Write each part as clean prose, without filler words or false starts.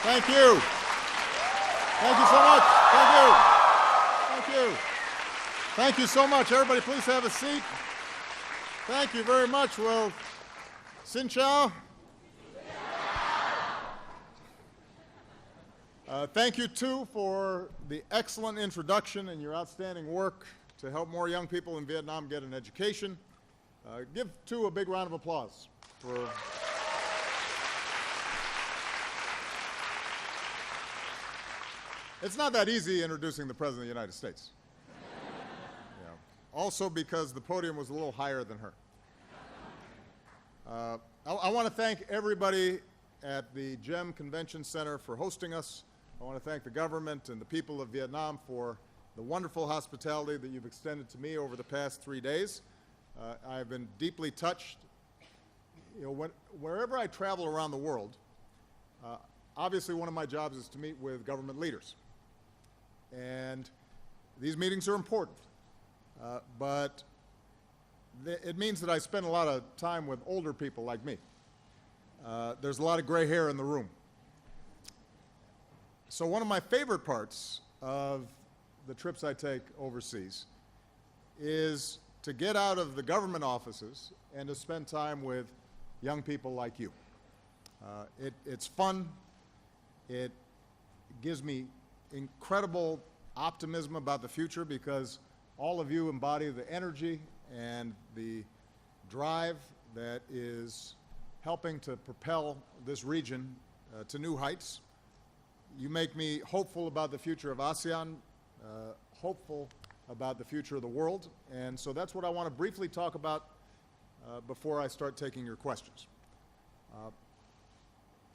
Thank you. Thank you so much. Thank you. Thank you. Thank you so much. Everybody, please have a seat. Thank you very much. Well, xin chào. Thank you, too, for the excellent introduction and your outstanding work to help more young people in Vietnam get an education. Give, too, a big round of applause for... It's not that easy introducing the President of the United States. Yeah. Also because the podium was a little higher than her. I want to thank everybody at the GEM Convention Center for hosting us. I want to thank the government and the people of Vietnam for the wonderful hospitality that you've extended to me over the past 3 days. I've been deeply touched. You know, wherever I travel around the world, obviously one of my jobs is to meet with government leaders. And these meetings are important, but it means that I spend a lot of time with older people like me. There's a lot of gray hair in the room. So one of my favorite parts of the trips I take overseas is to get out of the government offices and to spend time with young people like you. It's fun. It gives me incredible optimism about the future because all of you embody the energy and the drive that is helping to propel this region to new heights. You make me hopeful about the future of ASEAN, hopeful about the future of the world, and so that's what I want to briefly talk about before I start taking your questions.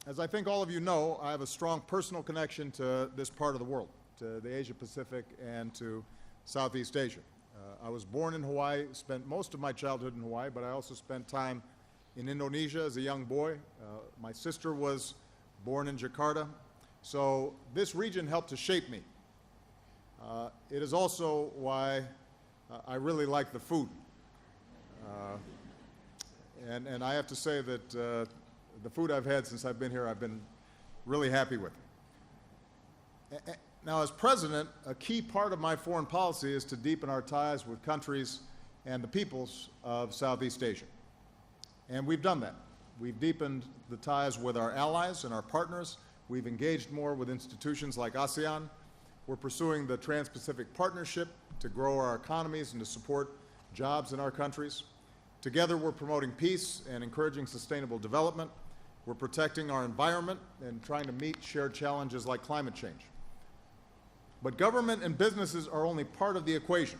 As I think all of you know, I have a strong personal connection to this part of the world, to the Asia Pacific and to Southeast Asia. I was born in Hawaii, spent most of my childhood in Hawaii, but I also spent time in Indonesia as a young boy. My sister was born in Jakarta. So this region helped to shape me. It is also why I really like the food. And I have to say that the food I've had since I've been here, I've been really happy with. Now, as president, a key part of my foreign policy is to deepen our ties with countries and the peoples of Southeast Asia. And we've done that. We've deepened the ties with our allies and our partners. We've engaged more with institutions like ASEAN. We're pursuing the Trans-Pacific Partnership to grow our economies and to support jobs in our countries. Together, we're promoting peace and encouraging sustainable development. We're protecting our environment and trying to meet shared challenges like climate change. But government and businesses are only part of the equation.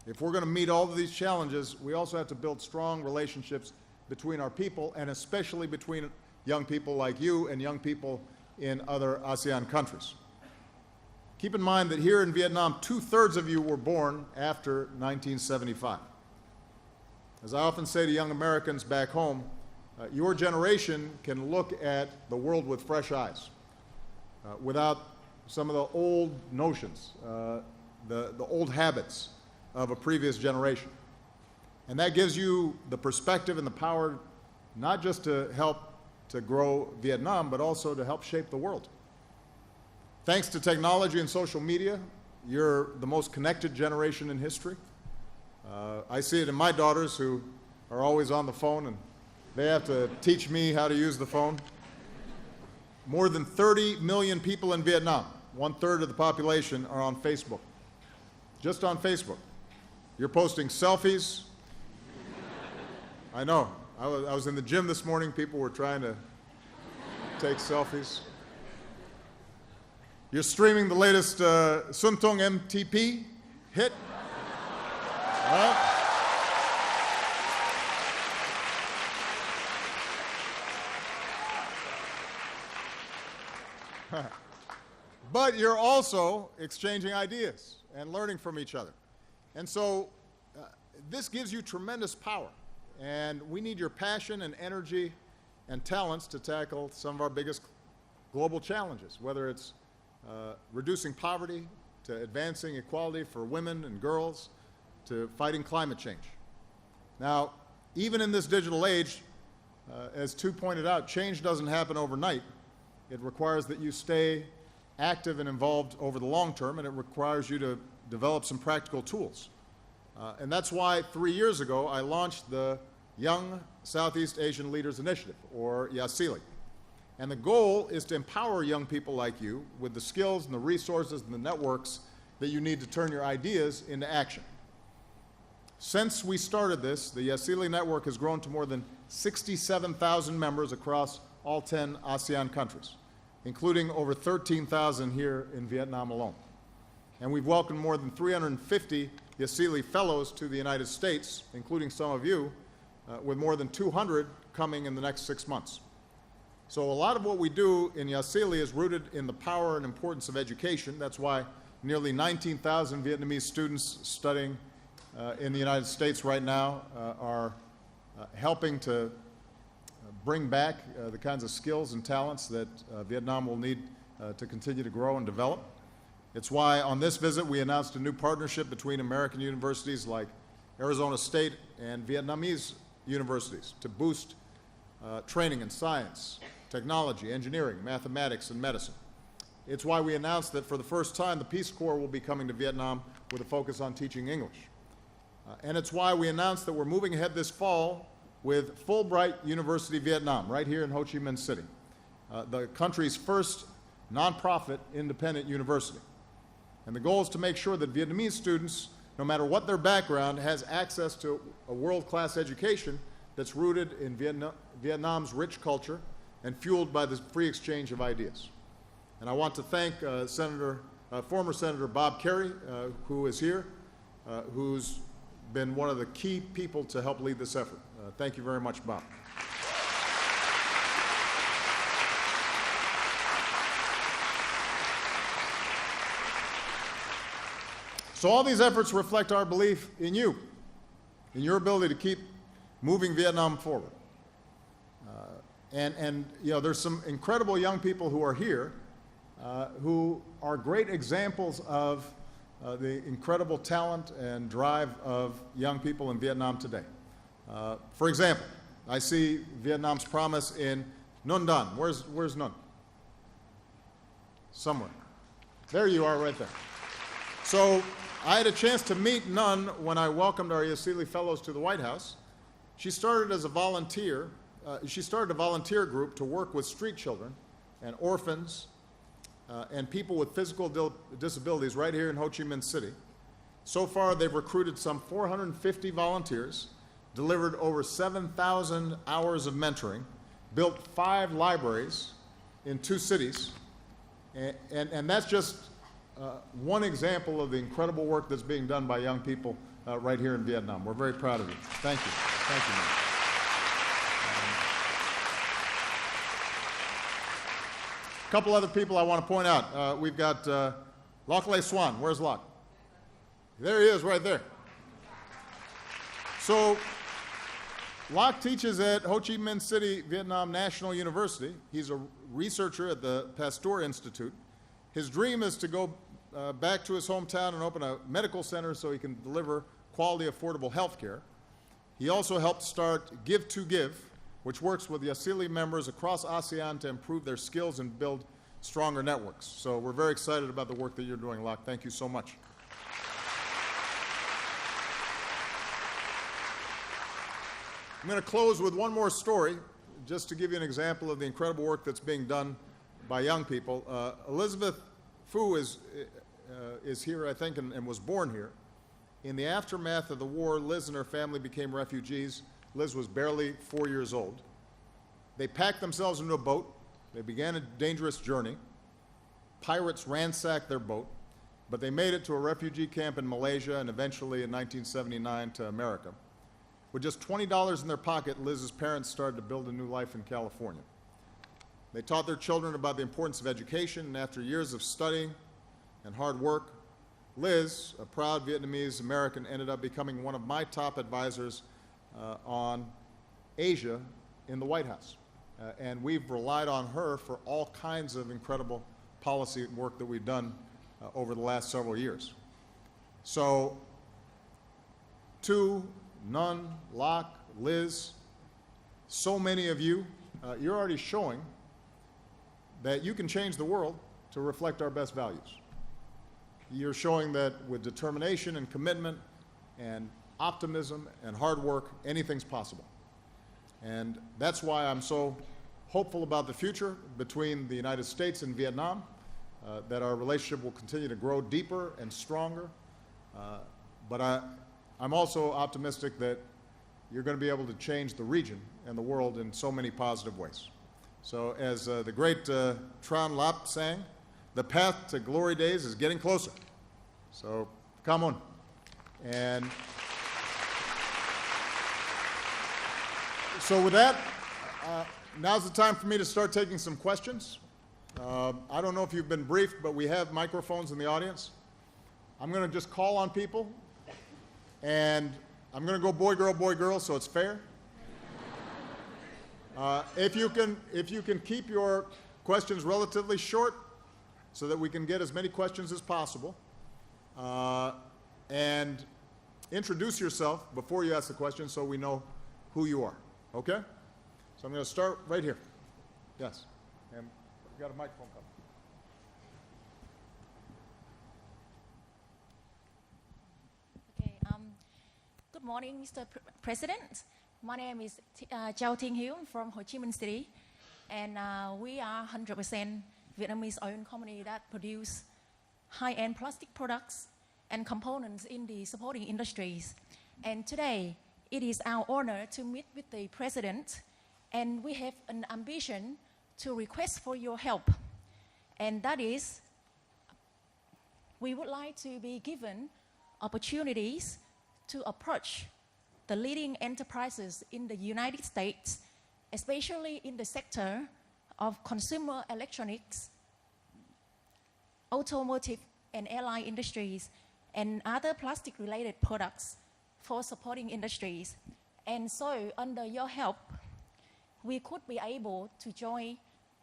If we're going to meet all of these challenges, we also have to build strong relationships between our people, and especially between young people like you and young people in other ASEAN countries. Keep in mind that here in Vietnam, 2/3 of you were born after 1975. As I often say to young Americans back home, your generation can look at the world with fresh eyes, without some of the old notions, the old habits of a previous generation. And that gives you the perspective and the power not just to help to grow Vietnam, but also to help shape the world. Thanks to technology and social media, you're the most connected generation in history. I see it in my daughters who are always on the phone, and they have to teach me how to use the phone. More than 30 million people in Vietnam, 1/3 of the population, are on Facebook. Just on Facebook. You're posting selfies. I know. I was in the gym this morning. People were trying to take selfies. You're streaming the latest Sun Tong MTP hit. But you're also exchanging ideas and learning from each other. And so this gives you tremendous power. And we need your passion and energy and talents to tackle some of our biggest global challenges, whether it's reducing poverty, to advancing equality for women and girls, to fighting climate change. Now, even in this digital age, as Tu pointed out, change doesn't happen overnight. It requires that you stay active and involved over the long term, and it requires you to develop some practical tools. And that's why 3 years ago I launched the Young Southeast Asian Leaders Initiative, or YSEALI. And the goal is to empower young people like you with the skills and the resources and the networks that you need to turn your ideas into action. Since we started this, the YSEALI network has grown to more than 67,000 members across all 10 ASEAN countries, including over 13,000 here in Vietnam alone. And we've welcomed more than 350 YSEALI fellows to the United States, including some of you, with more than 200 coming in the next 6 months. So a lot of what we do in YSEALI is rooted in the power and importance of education. That's why nearly 19,000 Vietnamese students studying in the United States right now are helping to bring back the kinds of skills and talents that Vietnam will need to continue to grow and develop. It's why on this visit we announced a new partnership between American universities like Arizona State and Vietnamese universities to boost training in science, technology, engineering, mathematics, and medicine. It's why we announced that for the first time the Peace Corps will be coming to Vietnam with a focus on teaching English. And it's why we announced that we're moving ahead this fall with Fulbright University Vietnam, right here in Ho Chi Minh City, the country's first nonprofit independent university. And the goal is to make sure that Vietnamese students, no matter what their background, has access to a world-class education that's rooted in Vietnam's rich culture and fueled by the free exchange of ideas. And I want to thank former Senator Bob Kerrey, who is here, who's been one of the key people to help lead this effort. Thank you very much, Bob. So all these efforts reflect our belief in you, in your ability to keep moving Vietnam forward. And you know, there's some incredible young people who are here who are great examples of the incredible talent and drive of young people in Vietnam today. For example, I see Vietnam's promise in Nun Dan. Where's Nun? Somewhere. There you are right there. So I had a chance to meet Nun when I welcomed our YSEALI fellows to the White House. She started as a volunteer. She started a volunteer group to work with street children and orphans and people with physical disabilities right here in Ho Chi Minh City. So far, they've recruited some 450 volunteers, delivered over 7,000 hours of mentoring, built 5 libraries in 2 cities, and that's just one example of the incredible work that's being done by young people right here in Vietnam. We're very proud of you. Thank you. Thank you, man. A couple other people I want to point out. We've got Loc Lê Swan. Where's Loc? There he is, right there. So Loc teaches at Ho Chi Minh City, Vietnam National University. He's a researcher at the Pasteur Institute. His dream is to go back to his hometown and open a medical center so he can deliver quality, affordable health care. He also helped start Give to Give, which works with YSEALI members across ASEAN to improve their skills and build stronger networks. So we're very excited about the work that you're doing, Loc. Thank you so much. I'm going to close with one more story, just to give you an example of the incredible work that's being done by young people. Elizabeth Fu is here, I think, and was born here. In the aftermath of the war, Liz and her family became refugees. Liz was barely 4 years old. They packed themselves into a boat. They began a dangerous journey. Pirates ransacked their boat, but they made it to a refugee camp in Malaysia and eventually in 1979 to America. With just $20 in their pocket, Liz's parents started to build a new life in California. They taught their children about the importance of education, and after years of studying and hard work, Liz, a proud Vietnamese American, ended up becoming one of my top advisors on Asia in the White House. And we've relied on her for all kinds of incredible policy work that we've done over the last several years. So, to Nun, Loc, Liz, so many of you, you're already showing that you can change the world to reflect our best values. You're showing that with determination and commitment and optimism and hard work, anything's possible. And that's why I'm so hopeful about the future between the United States and Vietnam, that our relationship will continue to grow deeper and stronger. But I'm also optimistic that you're going to be able to change the region and the world in so many positive ways. So as the great Tran Lap sang, the path to glory days is getting closer. So come on. And so with that, now's the time for me to start taking some questions. I don't know if you've been briefed, but we have microphones in the audience. I'm going to just call on people, and I'm going to go boy, girl, so it's fair. If you can keep your questions relatively short so that we can get as many questions as possible, and introduce yourself before you ask the question so we know who you are, okay? So I'm going to start right here. Yes, and we've got a microphone coming. Okay, good morning, Mr. President. My name is Châu Thiên Hiếu from Ho Chi Minh City, and we are 100% Vietnamese-owned company that produce high-end plastic products and components in the supporting industries. And today, it is our honor to meet with the President, and we have an ambition to request for your help. And that is, we would like to be given opportunities to approach the leading enterprises in the United States, especially in the sector of consumer electronics, automotive and airline industries, and other plastic-related products for supporting industries. And so, under your help, we could be able to join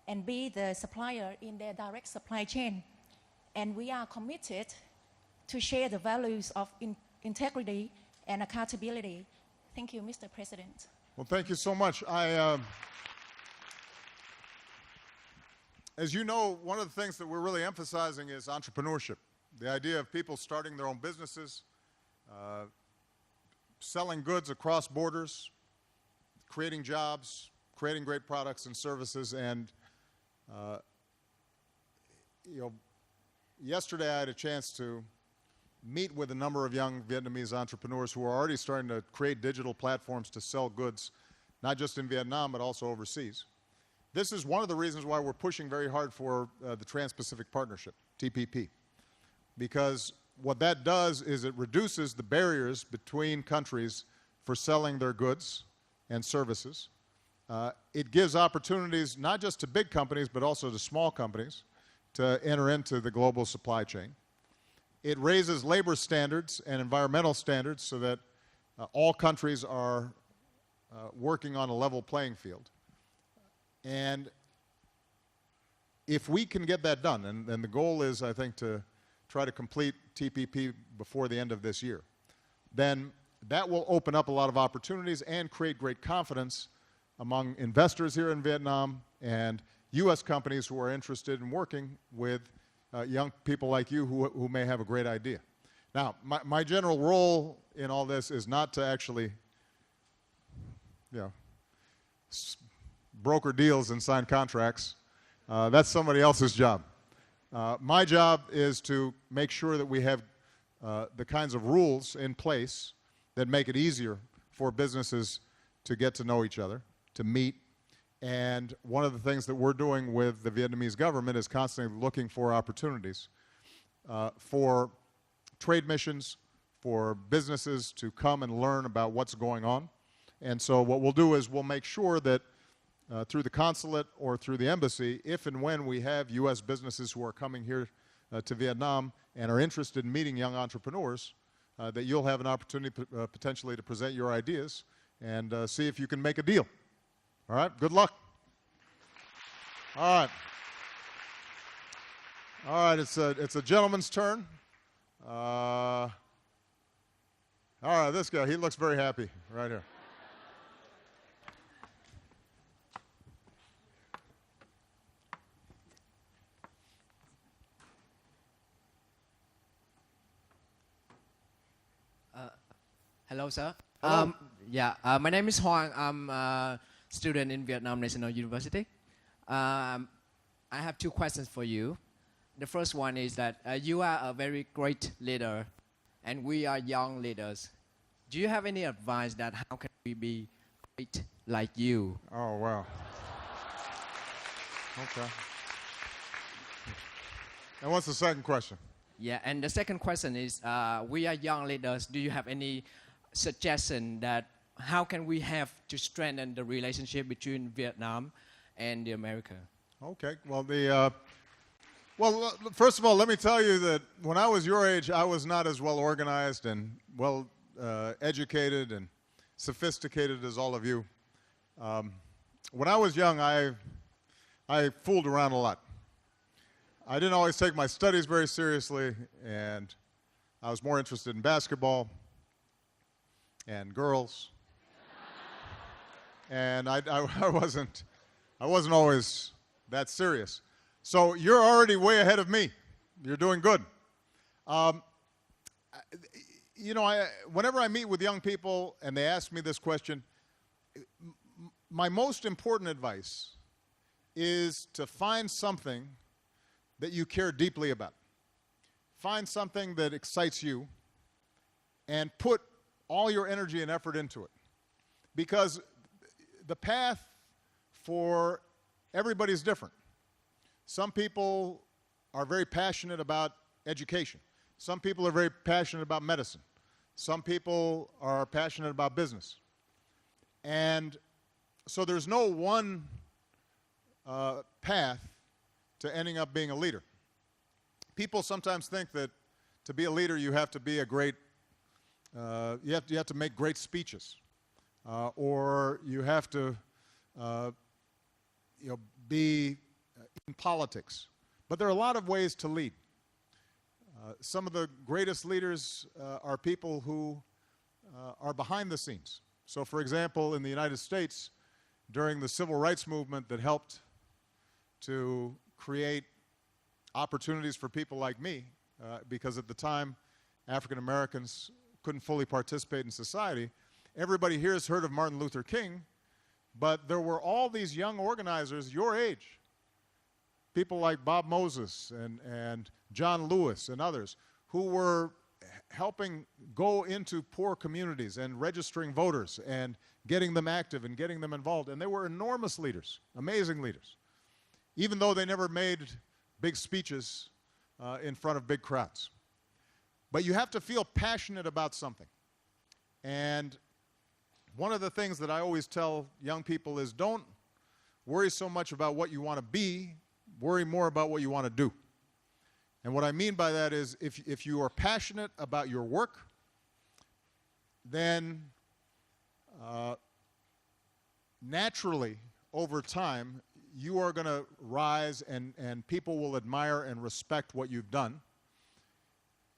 and be the supplier in their direct supply chain. And we are committed to share the values of integrity and accountability. Thank you, Mr. President. Well, thank you so much. As you know, one of the things that we're really emphasizing is entrepreneurship. The idea of people starting their own businesses, selling goods across borders, creating jobs, creating great products and services. And yesterday I had a chance to meet with a number of young Vietnamese entrepreneurs who are already starting to create digital platforms to sell goods, not just in Vietnam, but also overseas. This is one of the reasons why we're pushing very hard for the Trans-Pacific Partnership, TPP, because what that does is it reduces the barriers between countries for selling their goods and services. It gives opportunities not just to big companies, but also to small companies to enter into the global supply chain. It raises labor standards and environmental standards so that all countries are working on a level playing field. And if we can get that done, and the goal is, I think, to try to complete TPP before the end of this year, then that will open up a lot of opportunities and create great confidence among investors here in Vietnam and U.S. companies who are interested in working with young people like you who may have a great idea. Now, my general role in all this is not to actually, broker deals and sign contracts. That's somebody else's job. My job is to make sure that we have the kinds of rules in place that make it easier for businesses to get to know each other, to meet. And one of the things that we're doing with the Vietnamese government is constantly looking for opportunities for trade missions, for businesses to come and learn about what's going on. And so what we'll do is we'll make sure that through the consulate or through the embassy, if and when we have U.S. businesses who are coming here to Vietnam and are interested in meeting young entrepreneurs, that you'll have an opportunity potentially to present your ideas and see if you can make a deal. All right, good luck. All right. All right, it's a gentleman's turn. All right, this guy, he looks very happy right here. Hello, sir. Hello. My name is Hoang. I'm a student in Vietnam National University. I have two questions for you. The first one is that you are a very great leader, and we are young leaders. Do you have any advice that how can we be great like you? Oh, wow. Okay. And what's the second question? Yeah, and the second question is, we are young leaders. Do you have any suggestion that how can we have to strengthen the relationship between Vietnam and the America? Okay. Well, first of all, let me tell you that when I was your age, I was not as well organized and well educated and sophisticated as all of you. When I was young, I fooled around a lot. I didn't always take my studies very seriously, and I was more interested in basketball and girls. And I wasn't always that serious. So you're already way ahead of me. You're doing good. Whenever I meet with young people and they ask me this question, my most important advice is to find something that you care deeply about. Find something that excites you and put all your energy and effort into it. Because the path for everybody is different. Some people are very passionate about education. Some people are very passionate about medicine. Some people are passionate about business. And so there's no one path to ending up being a leader. People sometimes think that to be a leader you have to be a great, you have to make great speeches, or you have to be in politics. But there are a lot of ways to lead. Some of the greatest leaders are people who are behind the scenes. So for example, in the United States, during the civil rights movement that helped to create opportunities for people like me, because at the time African Americans couldn't fully participate in society. Everybody here has heard of Martin Luther King, but there were all these young organizers your age, people like Bob Moses and John Lewis and others, who were helping go into poor communities and registering voters and getting them active and getting them involved. And they were enormous leaders, amazing leaders, even though they never made big speeches in front of big crowds. But you have to feel passionate about something. And one of the things that I always tell young people is don't worry so much about what you want to be, worry more about what you want to do. And what I mean by that is if you are passionate about your work, then naturally, over time, you are going to rise and people will admire and respect what you've done.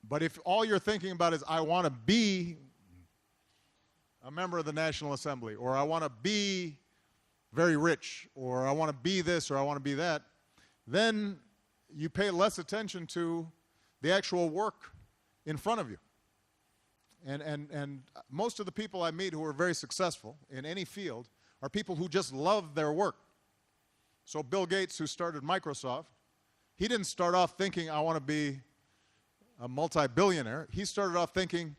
But if all you're thinking about is, I want to be a member of the National Assembly, or I want to be very rich, or I want to be this, or I want to be that, then you pay less attention to the actual work in front of you. And most of the people I meet who are very successful in any field are people who just love their work. So Bill Gates, who started Microsoft, he didn't start off thinking, I want to be a multi-billionaire. He started off thinking,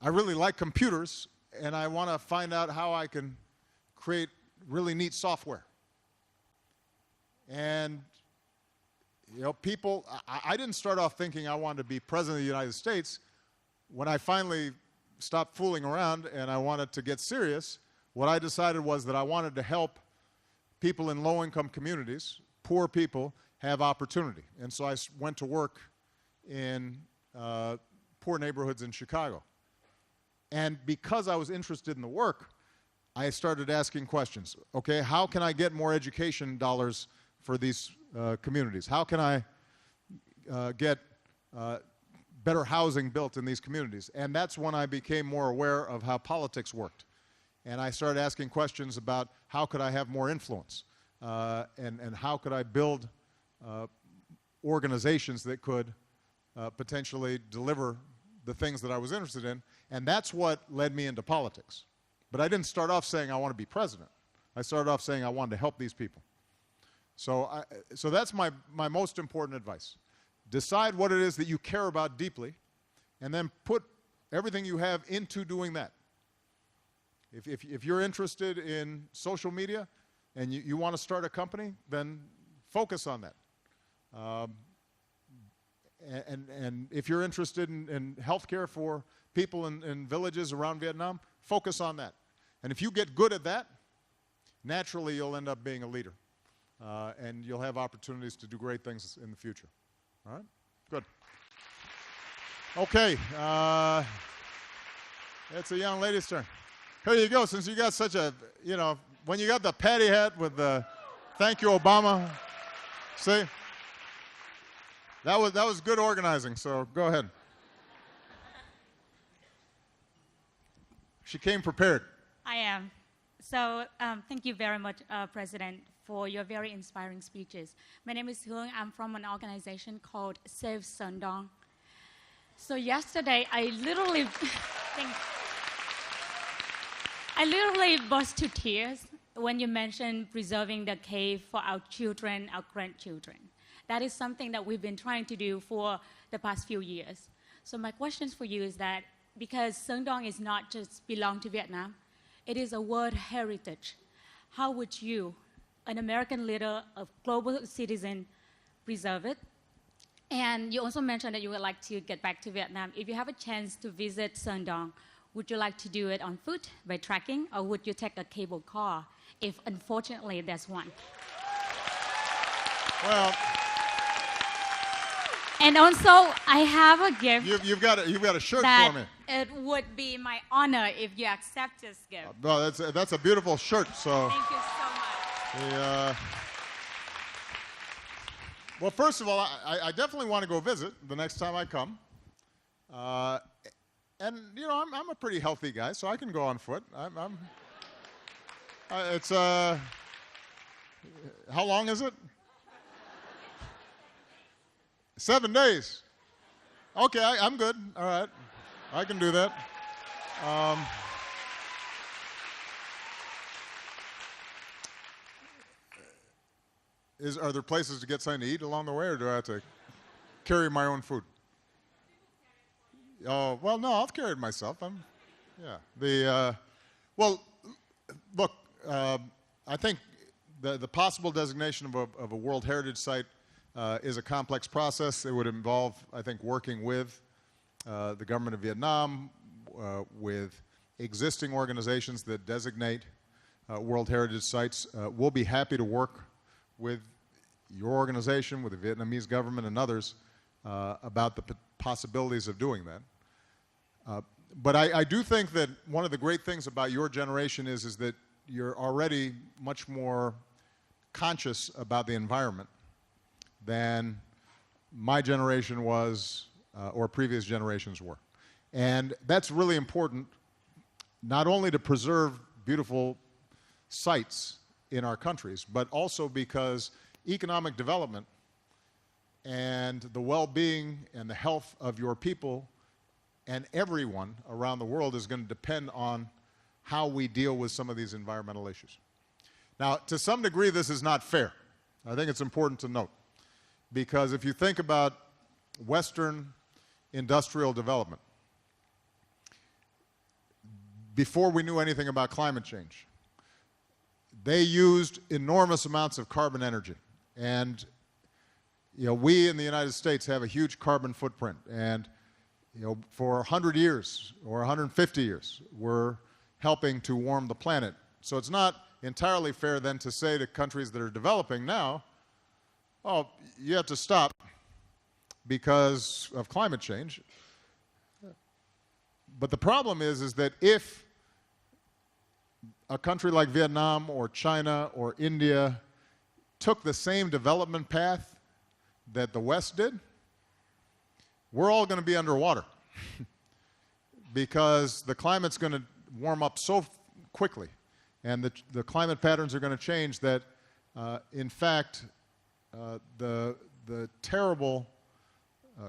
I really like computers, and I want to find out how I can create really neat software. And people, I didn't start off thinking I wanted to be president of the United States. When I finally stopped fooling around and I wanted to get serious, what I decided was that I wanted to help people in low-income communities, poor people, have opportunity. And so I went to work in poor neighborhoods in Chicago. And because I was interested in the work, I started asking questions. Okay, how can I get more education dollars for these communities? How can I get better housing built in these communities? And that's when I became more aware of how politics worked. And I started asking questions about how could I have more influence, and how could I build organizations that could potentially deliver the things that I was interested in, and that's what led me into politics. But I didn't start off saying I want to be president. I started off saying I wanted to help these people. So that's my most important advice. Decide what it is that you care about deeply, and then put everything you have into doing that. If you're interested in social media and you want to start a company, then focus on that. And if you're interested in healthcare for people in villages around Vietnam, focus on that. And if you get good at that, naturally you'll end up being a leader. And you'll have opportunities to do great things in the future. All right? Good. Okay. It's a young lady's turn. Here you go. Since you got such a, when you got the patty hat with the thank you, Obama, see? That was good organizing, so go ahead. She came prepared. I am. So thank you very much, President, for your very inspiring speeches. My name is Hương. I'm from an organization called Save Sơn Đông. So yesterday, I literally burst to tears when you mentioned preserving the cave for our children, our grandchildren. That is something that we've been trying to do for the past few years. So my question for you is that because Sơn Đông is not just belong to Vietnam, it is a world heritage. How would you, an American leader, a global citizen, preserve it? And you also mentioned that you would like to get back to Vietnam. If you have a chance to visit Sơn Đông, would you like to do it on foot, by trekking, or would you take a cable car, if unfortunately there's one? Well, and also, I have a gift. you've got a shirt that for me. It would be my honor if you accept this gift. No, that's a beautiful shirt. So. Thank you so much. Well, first of all, I definitely want to go visit the next time I come. And I'm a pretty healthy guy, so I can go on foot. It's how long is it? 7 days. Okay, I'm good. All right, I can do that. Are there places to get something to eat along the way, or do I have to carry my own food? Oh, well, no, I'll carry it myself. Well, look, I think the possible designation of a World Heritage Site is a complex process. It would involve, I think, working with the government of Vietnam, with existing organizations that designate World Heritage Sites. We'll be happy to work with your organization, with the Vietnamese government and others about the possibilities of doing that. But I do think that one of the great things about your generation is that you're already much more conscious about the environment than my generation was or previous generations were. And that's really important, not only to preserve beautiful sites in our countries, but also because economic development and the well-being and the health of your people and everyone around the world is going to depend on how we deal with some of these environmental issues. Now, to some degree, this is not fair. I think it's important to note, because if you think about Western industrial development, before we knew anything about climate change, they used enormous amounts of carbon energy. And we in the United States have a huge carbon footprint. And for 100 years or 150 years, we're helping to warm the planet. So it's not entirely fair then to say to countries that are developing now, oh, you have to stop because of climate change. But the problem is that if a country like Vietnam or China or India took the same development path that the West did, we're all going to be underwater because the climate's going to warm up so quickly and the climate patterns are going to change that, in fact, the terrible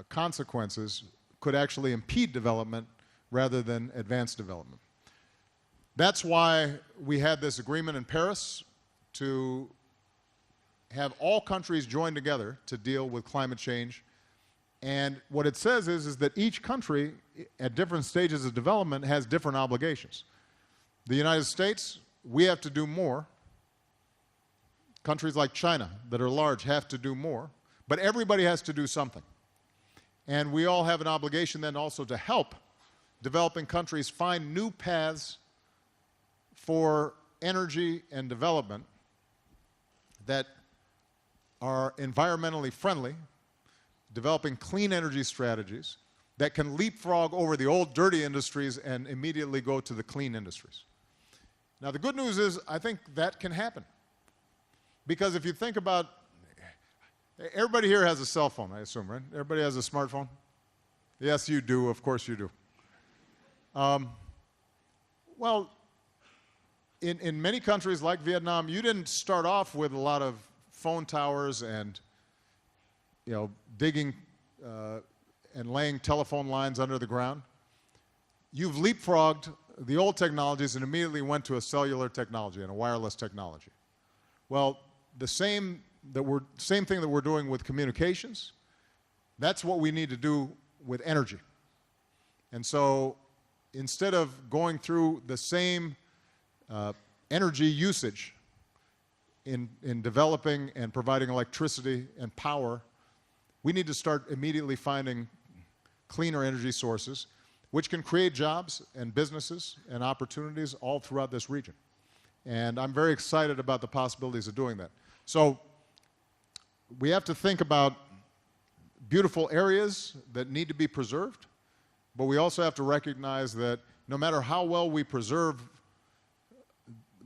consequences could actually impede development rather than advance development. That's why we had this agreement in Paris to have all countries join together to deal with climate change. And what it says is that each country at different stages of development has different obligations. The United States, we have to do more. Countries like China that are large have to do more. But everybody has to do something. And we all have an obligation then also to help developing countries find new paths for energy and development that are environmentally friendly, developing clean energy strategies that can leapfrog over the old dirty industries and immediately go to the clean industries. Now the good news is I think that can happen. Because if you think about, everybody here has a cell phone, I assume, right? Everybody has a smartphone? Yes, you do, of course you do. Well, in many countries like Vietnam, you didn't start off with a lot of phone towers and, digging and laying telephone lines under the ground. You've leapfrogged the old technologies and immediately went to a cellular technology and a wireless technology. Well, the same thing that we're doing with communications, that's what we need to do with energy. And so instead of going through the same energy usage in developing and providing electricity and power, we need to start immediately finding cleaner energy sources which can create jobs and businesses and opportunities all throughout this region. And I'm very excited about the possibilities of doing that. So we have to think about beautiful areas that need to be preserved, but we also have to recognize that no matter how well we preserve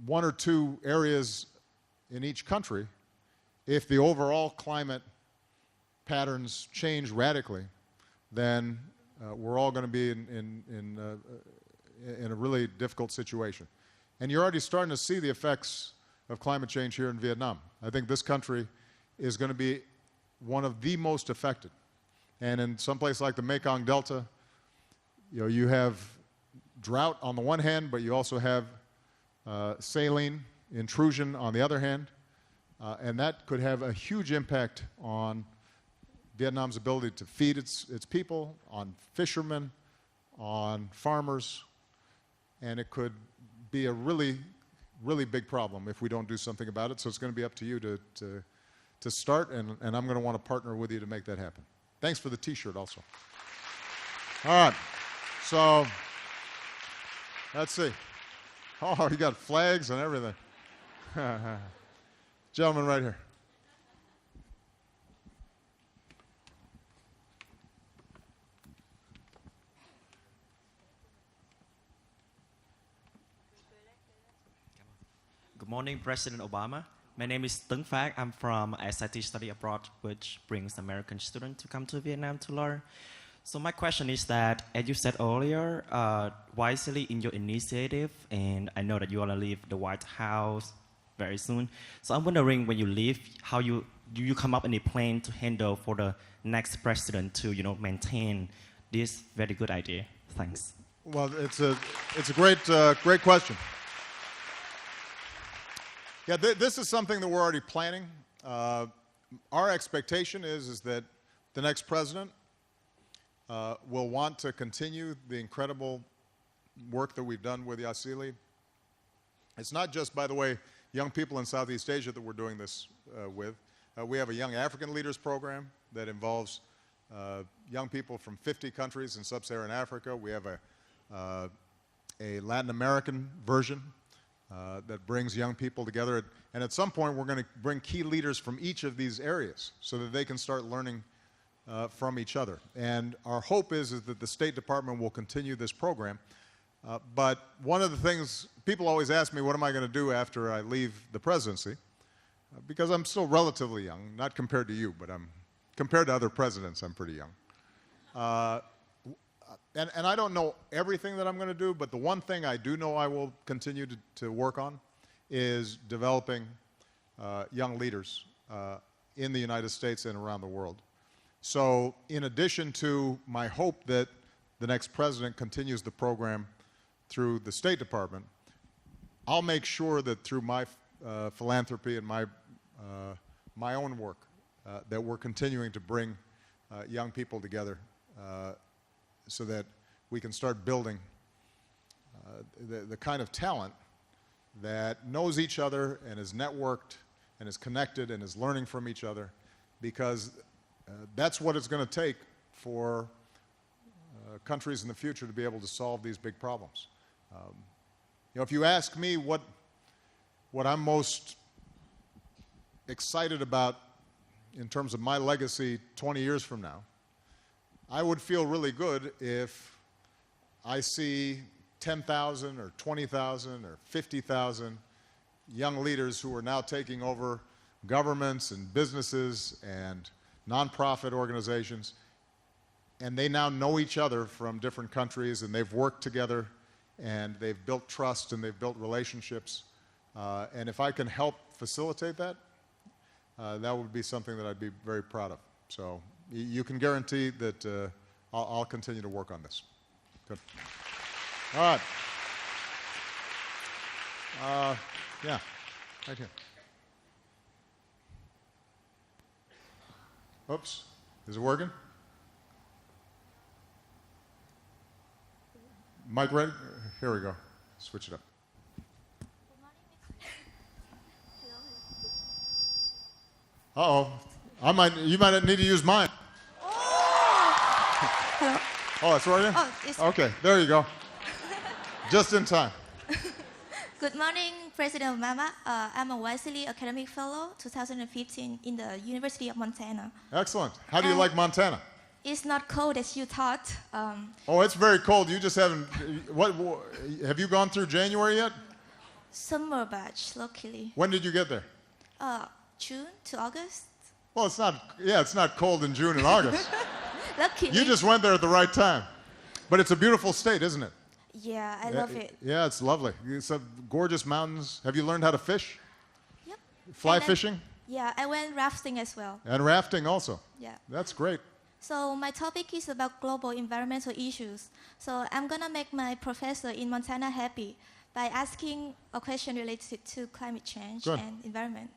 one or two areas in each country, if the overall climate patterns change radically, then we're all going to be in a really difficult situation. And you're already starting to see the effects of climate change here in Vietnam. I think this country is going to be one of the most affected. And in some place like the Mekong Delta, you have drought on the one hand, but you also have saline intrusion on the other hand, and that could have a huge impact on Vietnam's ability to feed its people, on fishermen, on farmers, and it could be a really, really big problem if we don't do something about it. So it's going to be up to you to start, and I'm going to want to partner with you to make that happen. Thanks for the T-shirt also. All right, so let's see. Oh, you got flags and everything. Gentleman right here. Good morning, President Obama. My name is Tuấn Phác. I'm from SIT Study Abroad, which brings American students to come to Vietnam to learn. So my question is that, as you said earlier, wisely in your initiative, and I know that you want to leave the White House very soon. So I'm wondering, when you leave, do you come up with a plan to handle for the next president to, maintain this very good idea? Thanks. Well, it's a great question. Yeah, this is something that we're already planning. Our expectation is that the next president will want to continue the incredible work that we've done with YSEALI. It's not just, by the way, young people in Southeast Asia that we're doing this with. We have a Young African Leaders program that involves young people from 50 countries in sub-Saharan Africa. We have a Latin American version that brings young people together. And at some point, we're going to bring key leaders from each of these areas so that they can start learning from each other. And our hope is that the State Department will continue this program. But one of the things, people always ask me, what am I going to do after I leave the presidency? Because I'm still relatively young, not compared to you, but compared to other presidents, I'm pretty young. And I don't know everything that I'm going to do, but the one thing I do know I will continue to work on is developing young leaders in the United States and around the world. So in addition to my hope that the next president continues the program through the State Department, I'll make sure that through my philanthropy and my own work that we're continuing to bring young people together so that we can start building the kind of talent that knows each other and is networked and is connected and is learning from each other, because that's what it's going to take for countries in the future to be able to solve these big problems. You know, if you ask me what I'm most excited about in terms of my legacy 20 years from now, I would feel really good if I see 10,000 or 20,000 or 50,000 young leaders who are now taking over governments and businesses and nonprofit organizations, and they now know each other from different countries, and they've worked together, and they've built trust, and they've built relationships. And if I can help facilitate that, that would be something that I'd be very proud of. So you can guarantee that I'll continue to work on this. Good. All right. Yeah, right here. Oops, is it working? Mic ready? Here we go. Switch it up. Uh-oh. You might need to use mine. Hello. Oh, it's right here? Oh, it's Okay, there you go. Just in time. Good morning, President Obama. I'm a YSEALI Academic Fellow 2015 in the University of Montana. Excellent. How do you like Montana? It's not cold as you thought. Oh, it's very cold. You just haven't... have you gone through January yet? Summer batch, luckily. When did you get there? June to August. Well, it's not cold in June and August. Luckily. You just went there at the right time. But it's a beautiful state, isn't it? Yeah, I love it. Yeah, it's lovely. It's a gorgeous mountains. Have you learned how to fish? Yep. Fly fishing? Yeah, I went rafting as well. And rafting also? Yeah. That's great. So my topic is about global environmental issues. So I'm going to make my professor in Montana happy by asking a question related to climate change Good. and environment.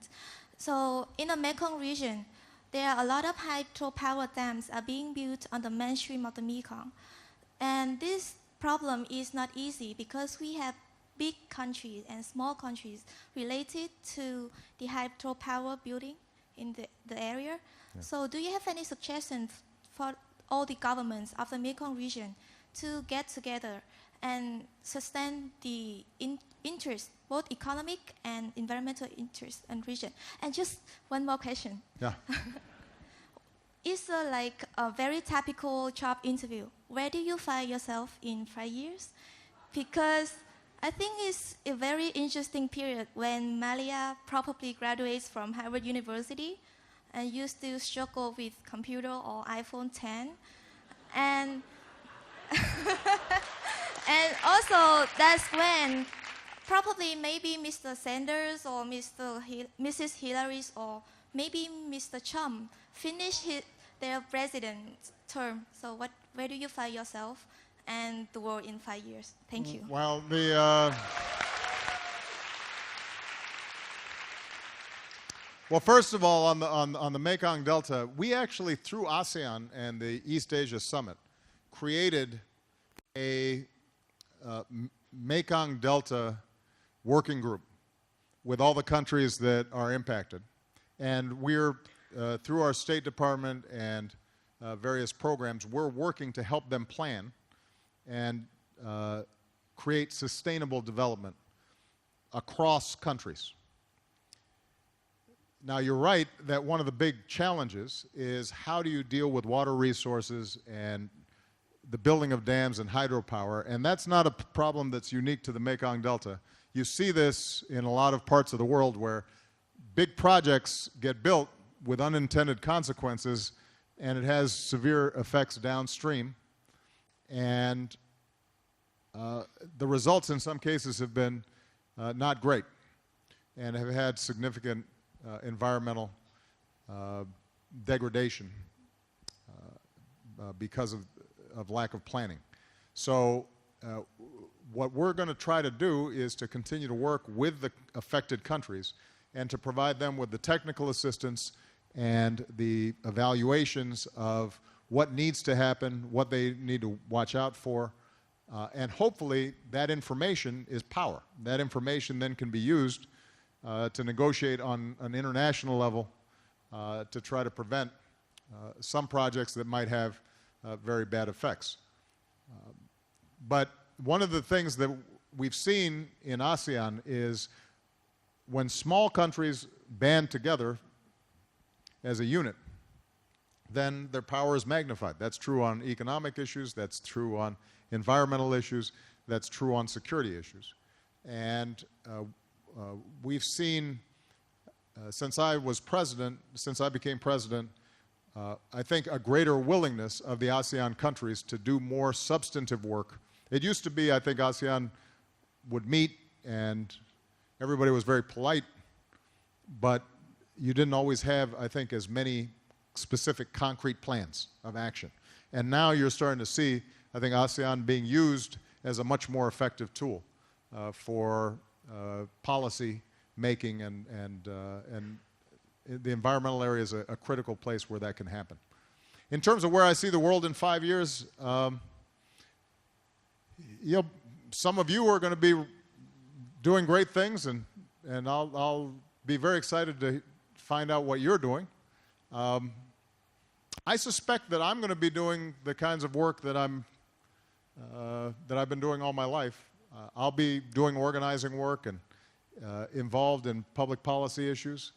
So in the Mekong region, there are a lot of hydropower dams are being built on the mainstream of the Mekong. And this problem is not easy because we have big countries and small countries related to the hydropower building in the area. Yeah. So do you have any suggestions for all the governments of the Mekong region to get together and sustain the interest, both economic and environmental interest in region? And just one more question. Yeah. It's like a very typical job interview. Where do you find yourself in 5 years? Because I think it's a very interesting period when Malia probably graduates from Harvard University and you still struggle with computer or iPhone 10. And, and also that's when probably maybe Mr. Sanders or Mrs. Hillary or maybe Mr. Trump finish their president term. So where do you find yourself and the world in 5 years? Thank you. Well, well, first of all, on the Mekong Delta, we actually, through ASEAN and the East Asia Summit, created a Mekong Delta working group with all the countries that are impacted. And we're, through our State Department and various programs, we're working to help them plan and create sustainable development across countries. Now, you're right that one of the big challenges is how do you deal with water resources and the building of dams and hydropower, and that's not a problem that's unique to the Mekong Delta. You see this in a lot of parts of the world where big projects get built with unintended consequences, and it has severe effects downstream, and the results in some cases have been not great and have had significant environmental degradation. because of lack of planning. So what we're going to try to do is to continue to work with the affected countries and to provide them with the technical assistance and the evaluations of what needs to happen, what they need to watch out for, and hopefully that information is power. That information then can be used to negotiate on an international level to try to prevent some projects that might have very bad effects. But one of the things that we've seen in ASEAN is when small countries band together as a unit, then their power is magnified. That's true on economic issues, that's true on environmental issues, that's true on security issues. And we've seen, since I became president, I think a greater willingness of the ASEAN countries to do more substantive work. It used to be, I think, ASEAN would meet and everybody was very polite, but you didn't always have, I think, as many specific concrete plans of action. And now you're starting to see, I think, ASEAN being used as a much more effective tool for policy making, and the environmental area is a critical place where that can happen. In terms of where I see the world in 5 years, some of you are going to be doing great things, and I'll be very excited to find out what you're doing. I suspect that I'm going to be doing the kinds of work that I've been doing all my life. I'll be doing organizing work and involved in public policy issues,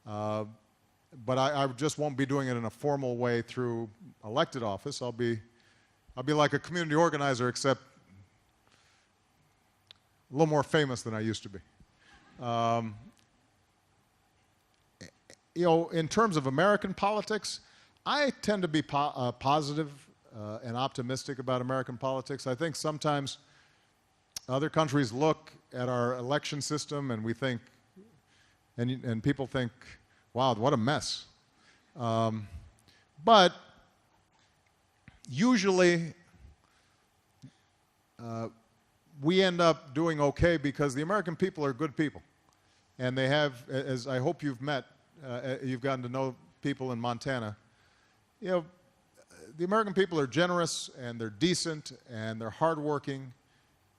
but I just won't be doing it in a formal way through elected office. I'll be like a community organizer, except a little more famous than I used to be. In terms of American politics, I tend to be positive and optimistic about American politics. I think sometimes other countries look at our election system and we think, and people think, wow, what a mess. But usually we end up doing okay because the American people are good people. And they have, as I hope you've met, you've gotten to know people in Montana, the American people are generous and they're decent and they're hardworking,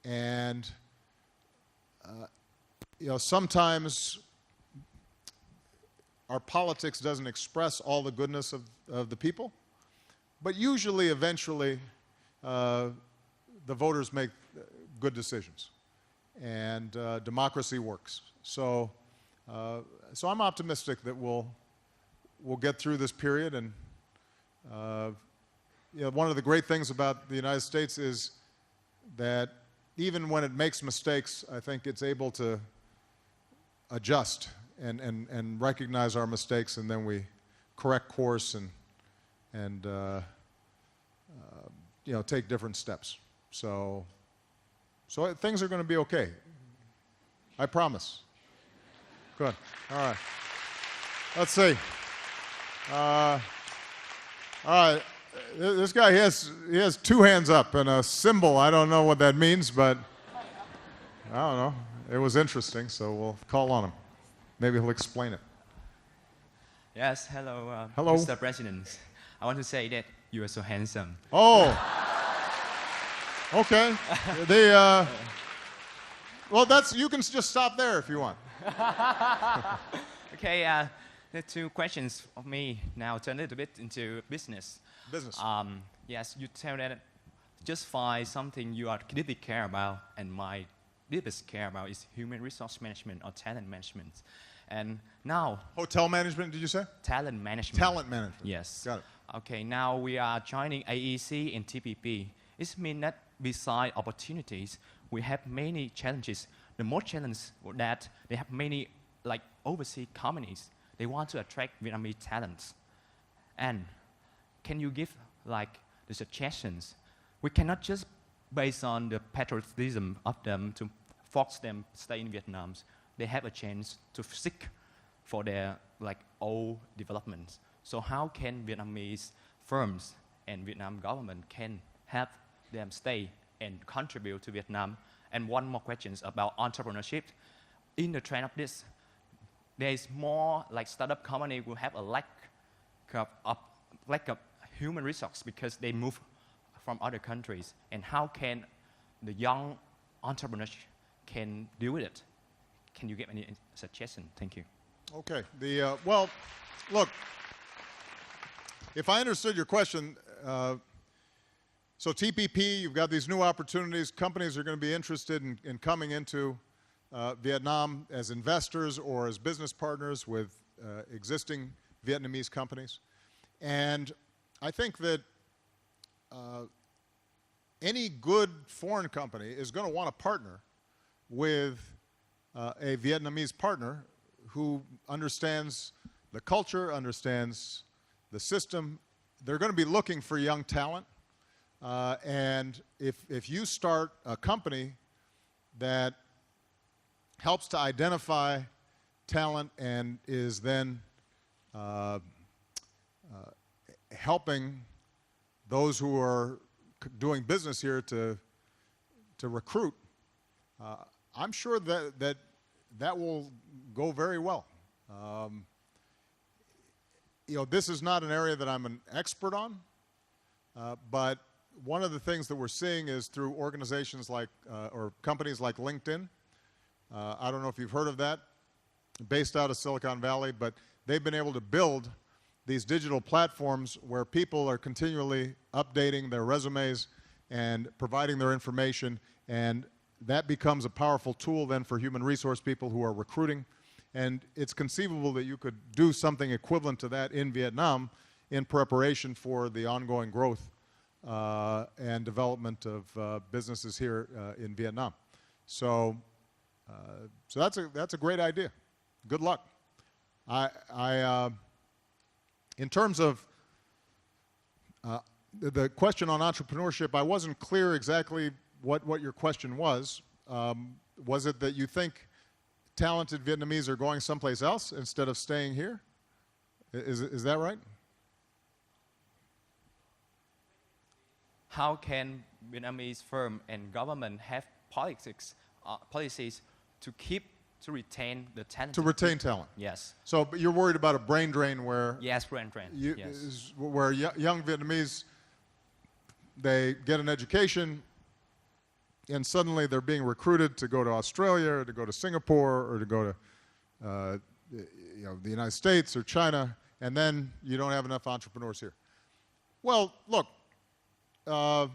and sometimes our politics doesn't express all the goodness of the people, but usually, eventually, the voters make good decisions, and democracy works. So I'm optimistic that we'll get through this period. And one of the great things about the United States is that even when it makes mistakes, I think it's able to adjust and recognize our mistakes, and then we correct course and take different steps. So things are going to be okay. I promise. Good. All right. Let's see. All right. This guy, he has two hands up and a symbol. I don't know what that means, but I don't know. It was interesting, so we'll call on him. Maybe he'll explain it. Yes, hello, Hello. Mr. President. I want to say that you are so handsome. Oh. Okay. Well, you can just stop there if you want. Okay, there are two questions of me now. Turn a little bit into business. Business. Yes, you tell that just find something you are deeply care about, and my deepest care about is human resource management or talent management. And now... Hotel management, did you say? Talent management. Talent management. Yes. Got it. Okay, now we are joining AEC and TPP. It means that beside opportunities, we have many challenges. The most challenge is that they have many overseas companies. They want to attract Vietnamese talents. And can you give the suggestions? We cannot just based on the patriotism of them to force them to stay in Vietnam. They have a chance to seek for their old developments. So how can Vietnamese firms and Vietnam government can help them stay and contribute to Vietnam? And one more question about entrepreneurship. In the trend of this, there is more like startup company will have a lack of human resource because they move from other countries. And how can the young entrepreneurs can deal with it? Can you give any suggestion? Thank you. Okay. Well, look, if I understood your question, so TPP, you've got these new opportunities. Companies are going to be interested in coming into Vietnam as investors or as business partners with existing Vietnamese companies. And I think that any good foreign company is going to want to partner with a Vietnamese partner who understands the culture, understands the system. They're going to be looking for young talent. And if you start a company that helps to identify talent and is then helping those who are doing business here to recruit, I'm sure that will go very well. This is not an area that I'm an expert on, but one of the things that we're seeing is through organizations like, or companies like LinkedIn. I don't know if you've heard of that, based out of Silicon Valley, but they've been able to build these digital platforms where people are continually updating their resumes and providing their information, and that becomes a powerful tool then for human resource people who are recruiting. And it's conceivable that you could do something equivalent to that in Vietnam in preparation for the ongoing growth and development of businesses here in Vietnam. So that's a great idea. Good luck. In terms of the question on entrepreneurship, I wasn't clear exactly what your question was. Was it that you think talented Vietnamese are going someplace else instead of staying here? Is that right? How can Vietnamese firm and government have policies to retain the talent? To retain talent. Yes. So, but you're worried about a brain drain where Yes, brain drain. Yes. where young Vietnamese, they get an education and suddenly they're being recruited to go to Australia or to go to Singapore or to go to the United States or China, and then you don't have enough entrepreneurs here. Well, look, I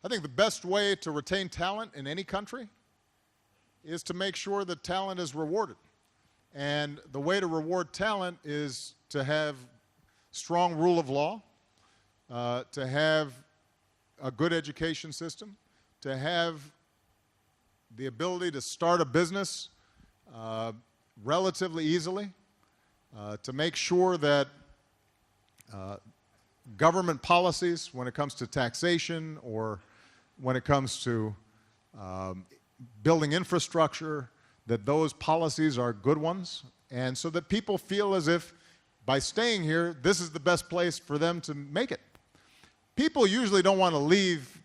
think the best way to retain talent in any country is to make sure that talent is rewarded. And the way to reward talent is to have strong rule of law, to have a good education system, to have the ability to start a business relatively easily, to make sure that government policies, when it comes to taxation or when it comes to building infrastructure, that those policies are good ones, and so that people feel as if by staying here, this is the best place for them to make it. People usually don't want to leave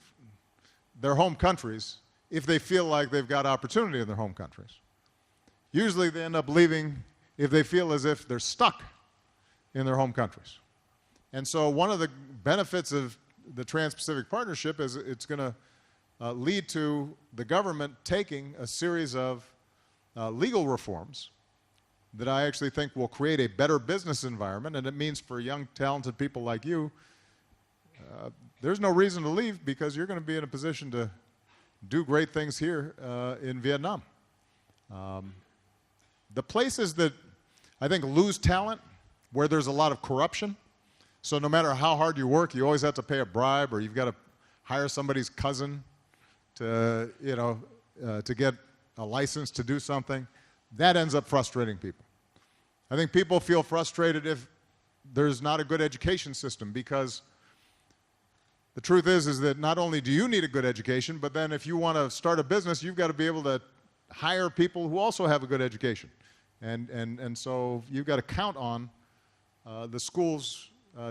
their home countries if they feel like they've got opportunity in their home countries. Usually they end up leaving if they feel as if they're stuck in their home countries. And so one of the benefits of the Trans-Pacific Partnership is it's going to lead to the government taking a series of legal reforms that I actually think will create a better business environment, and it means for young, talented people like you, there's no reason to leave because you're going to be in a position to do great things here in Vietnam. The places that I think lose talent, where there's a lot of corruption, so no matter how hard you work, you always have to pay a bribe, or you've got to hire somebody's cousin to, to get a license to do something. That ends up frustrating people. I think people feel frustrated if there's not a good education system, because the truth is that not only do you need a good education, but then if you want to start a business, you've got to be able to hire people who also have a good education. And so you've got to count on the schools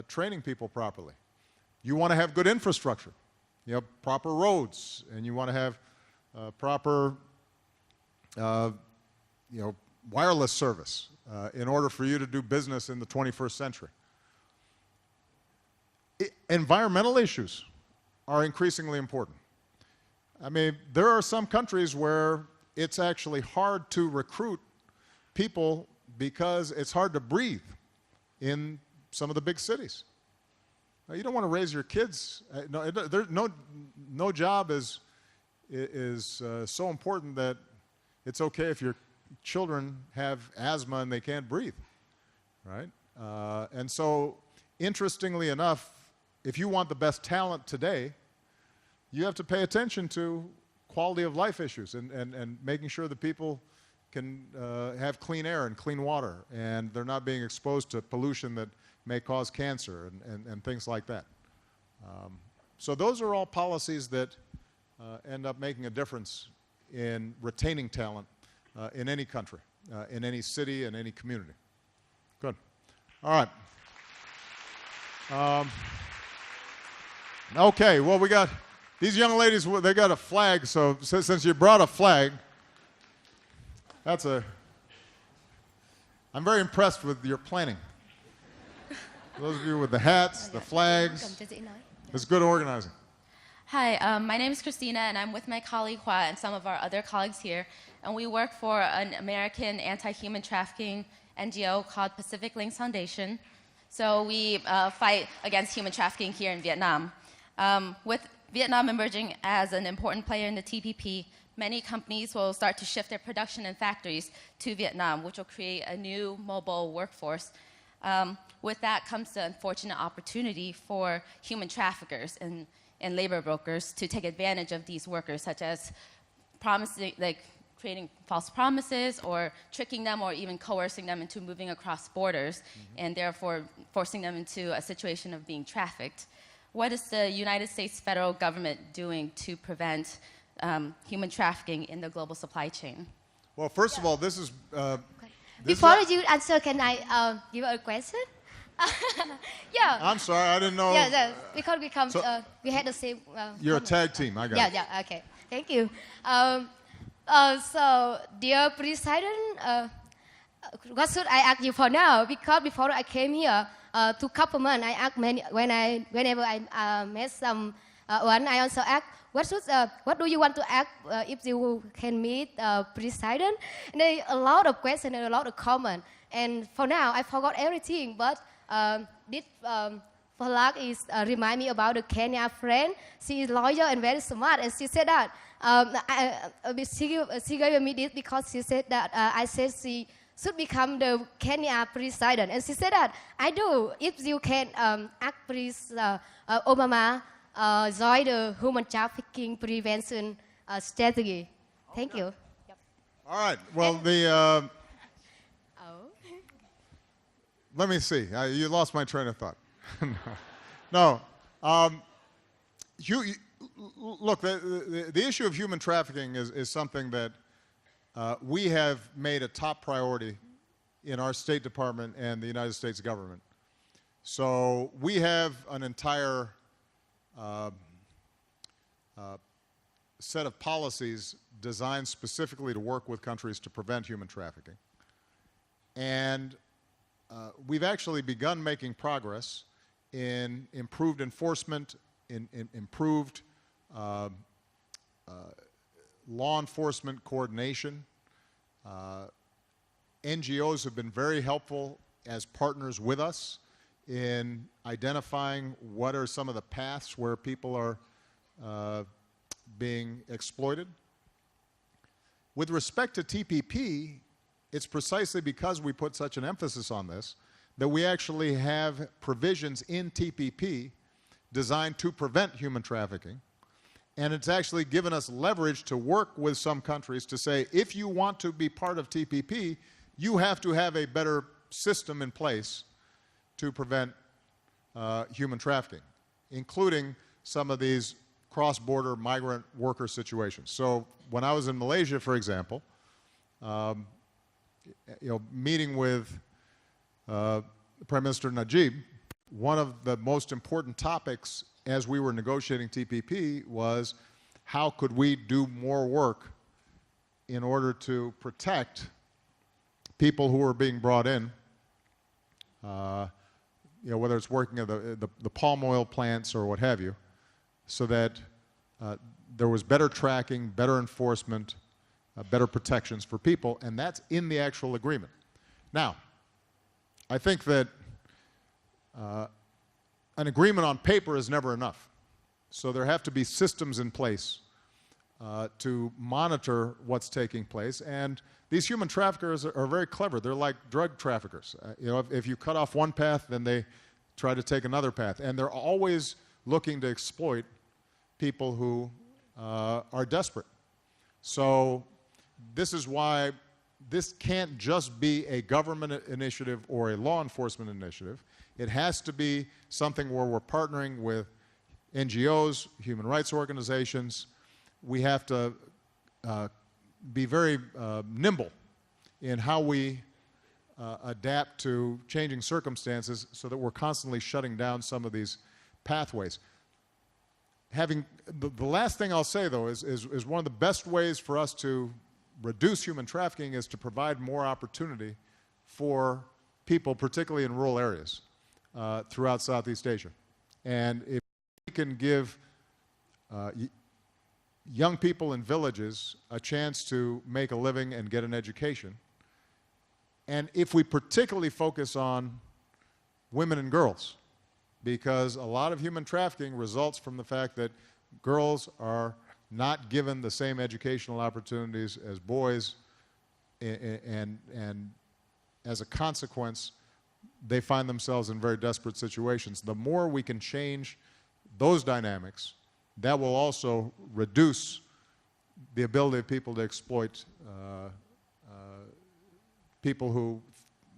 training people properly. You want to have good infrastructure, proper roads, and you want to have proper, wireless service in order for you to do business in the 21st century. Environmental issues are increasingly important. I mean, there are some countries where it's actually hard to recruit people because it's hard to breathe in some of the big cities. You don't want to raise your kids. No job is so important that it's okay if your children have asthma and they can't breathe, right? And so, interestingly enough, if you want the best talent today, you have to pay attention to quality of life issues and making sure that people can have clean air and clean water, and they're not being exposed to pollution that may cause cancer and things like that. So those are all policies that end up making a difference in retaining talent in any country, in any city, in any community. Good. All right. Okay, well, we got these young ladies, they got a flag, so since you brought a flag, I'm very impressed with your planning. Those of you with the hats, the flags, it's good organizing. Hi, my name is Christina, and I'm with my colleague Hoa and some of our other colleagues here, and we work for an American anti-human trafficking NGO called Pacific Links Foundation. So we fight against human trafficking here in Vietnam. With Vietnam emerging as an important player in the TPP, many companies will start to shift their production and factories to Vietnam, which will create a new mobile workforce. With that comes the unfortunate opportunity for human traffickers and labor brokers to take advantage of these workers, such as creating false promises or tricking them or even coercing them into moving across borders and therefore forcing them into a situation of being trafficked. What is the United States federal government doing to prevent human trafficking in the global supply chain? Well, first of all, this is... Before you answer, can I give a question? Yeah. I'm sorry, I didn't know... Yeah, because we had the same... You're a tag team, I got it. Yeah, okay. Thank you. So, dear President, what should I ask you for now? Because before I came here to government, I asked whenever I met someone, I also asked, what do you want to ask if you can meet President? And there are a lot of questions and a lot of comments. And for now, I forgot everything. But this flag is remind me about the Kenya friend. She is loyal and very smart. And she said that she gave me this because she said that I said she should become the Kenya president. And she said that I do. If you can ask President Obama join the human trafficking prevention strategy. Thank you. Yep. All right. Well, let me see. You lost my train of thought. No. Look, the issue of human trafficking is something that we have made a top priority in our State Department and the United States government. So we have an entire set of policies designed specifically to work with countries to prevent human trafficking. And we've actually begun making progress in improved enforcement, in improved law enforcement coordination. NGOs have been very helpful as partners with us in identifying what are some of the paths where people are being exploited. With respect to TPP, it's precisely because we put such an emphasis on this that we actually have provisions in TPP designed to prevent human trafficking. And it's actually given us leverage to work with some countries to say, if you want to be part of TPP, you have to have a better system in place to prevent human trafficking, including some of these cross-border migrant worker situations. So when I was in Malaysia, for example, meeting with Prime Minister Najib, one of the most important topics as we were negotiating TPP was how could we do more work in order to protect people who were being brought in, whether it's working at the palm oil plants or what have you, so that there was better tracking, better enforcement, better protections for people, and that's in the actual agreement. Now, I think that an agreement on paper is never enough. So there have to be systems in place to monitor what's taking place. And these human traffickers are very clever. They're like drug traffickers. If you cut off one path, then they try to take another path. And they're always looking to exploit people who are desperate. So this is why this can't just be a government initiative or a law enforcement initiative. It has to be something where we're partnering with NGOs, human rights organizations. We have to be very nimble in how we adapt to changing circumstances so that we're constantly shutting down some of these pathways. The last thing I'll say, though, is one of the best ways for us to reduce human trafficking is to provide more opportunity for people, particularly in rural areas throughout Southeast Asia. And if we can give young people in villages a chance to make a living and get an education, and if we particularly focus on women and girls, because a lot of human trafficking results from the fact that girls are not given the same educational opportunities as boys, and as a consequence, they find themselves in very desperate situations. The more we can change those dynamics, that will also reduce the ability of people to exploit people who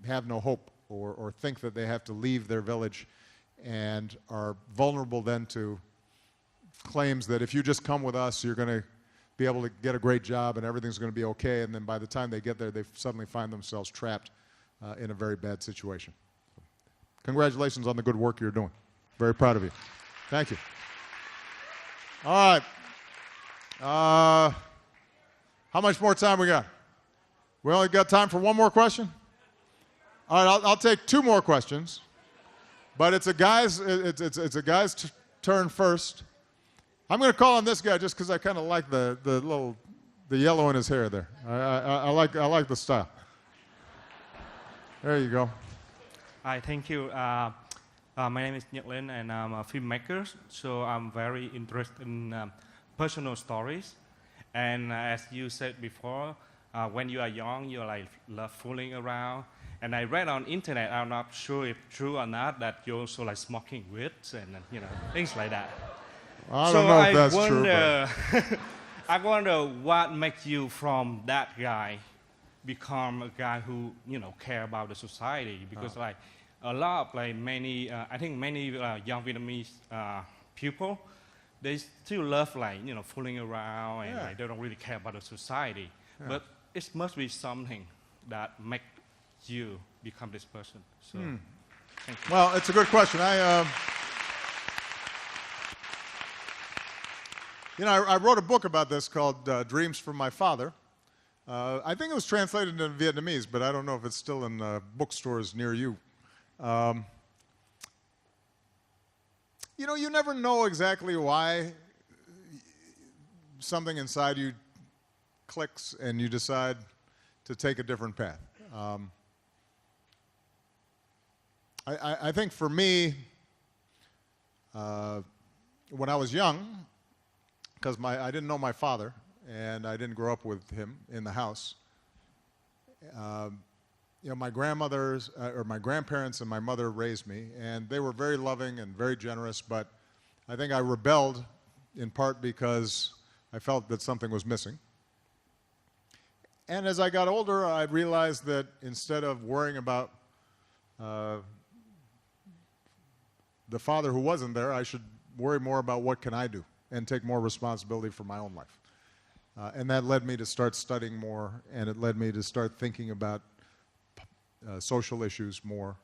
have no hope or think that they have to leave their village and are vulnerable then to claims that if you just come with us, you're going to be able to get a great job and everything's going to be okay, and then by the time they get there, they suddenly find themselves trapped in a very bad situation. Congratulations on the good work you're doing. Very proud of you. Thank you. All right. How much more time we got? We only got time for one more question? All right, I'll take two more questions. But it's a guy's turn first. I'm going to call on this guy just because I kind of like the yellow in his hair there. I like the style. There you go. Hi, thank you. My name is Lĩnh, and I'm a filmmaker. So I'm very interested in personal stories. And as you said before, when you are young, you love fooling around. And I read on internet, I'm not sure if true or not, that you also like smoking weed and things like that. I don't know if that's true. But I wonder what makes you from that guy become a guy who care about the society, because like a lot of many I think many young Vietnamese people, they still love fooling around and they don't really care about the society. Yeah. But it must be something that makes you become this person. So, thank you. Well, it's a good question. I wrote a book about this called Dreams from My Father. I think it was translated into Vietnamese, but I don't know if it's still in bookstores near you. You never know exactly why something inside you clicks and you decide to take a different path. I think for me, when I was young, because I didn't know my father and I didn't grow up with him in the house, my grandmothers or my grandparents and my mother raised me, and they were very loving and very generous, but I think I rebelled in part because I felt that something was missing. And as I got older, I realized that instead of worrying about the father who wasn't there, I should worry more about what can I do and take more responsibility for my own life. And that led me to start studying more, and it led me to start thinking about social issues more.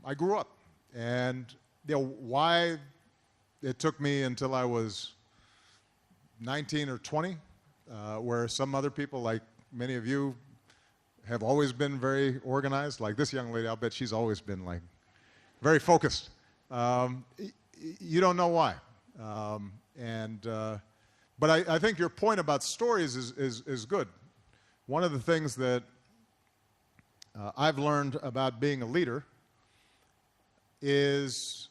I grew up And why it took me until I was 19 or 20, where some other people, like many of you, have always been very organized. Like this young lady, I'll bet she's always been like very focused. You don't know why. But I think your point about stories is good. One of the things that I've learned about being a leader is